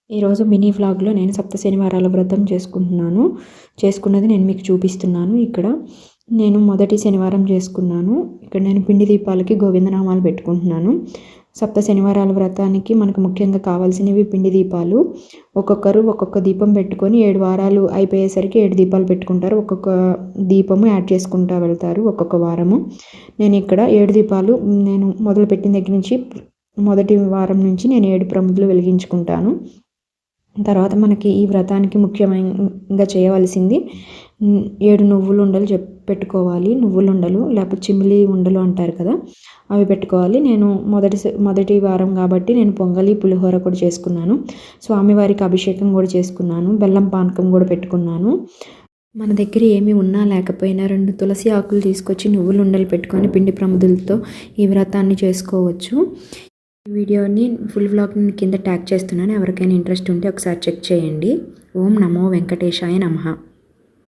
ఈరోజు మినీ వ్లాగ్లో నేను సప్త శనివారాల వ్రతం చేసుకున్నది నేను మీకు చూపిస్తున్నాను. ఇక్కడ నేను మొదటి శనివారం చేసుకున్నాను. ఇక్కడ నేను పిండి దీపాలకి గోవిందనామాలు పెట్టుకుంటున్నాను. సప్త శనివారాల వ్రతానికి మనకు ముఖ్యంగా కావాల్సినవి పిండి దీపాలు. ఒక్కొక్కరు ఒక్కొక్క దీపం పెట్టుకొని 7 వారాలు అయిపోయేసరికి 7 దీపాలు పెట్టుకుంటారు. ఒక్కొక్క దీపము యాడ్ చేసుకుంటూ వెళ్తారు ఒక్కొక్క వారము. నేను ఇక్కడ 7 దీపాలు నేను మొదలుపెట్టిన దగ్గర నుంచి మొదటి వారం నుంచి నేను 7 ప్రమిదలు వెలిగించుకుంటాను. తర్వాత మనకి ఈ వ్రతానికి ముఖ్యంగా చేయవలసింది 7 నువ్వుల ఉండలు పెట్టుకోవాలి. నువ్వుల ఉండలు లేకపోతే చిమిలి ఉండలు అంటారు కదా, అవి పెట్టుకోవాలి. నేను మొదటి వారం కాబట్టి నేను పొంగలి పులిహోర కూడా చేసుకున్నాను. స్వామివారికి అభిషేకం కూడా చేసుకున్నాను. బెల్లం పానకం కూడా పెట్టుకున్నాను. మన దగ్గర ఏమి ఉన్నా లేకపోయినా 2 తులసి ఆకులు తీసుకొచ్చి నువ్వుల ఉండలు పెట్టుకొని పిండి ప్రమిదలతో ఈ వ్రతాన్ని చేసుకోవచ్చు. ఈ వీడియోని ఫుల్ వ్లాగ్ని కింద ట్యాగ్ చేస్తున్నాను. ఎవరికైనా ఇంట్రెస్ట్ ఉంటే ఒకసారి చెక్ చేయండి. ఓం నమో వెంకటేశాయ నమః.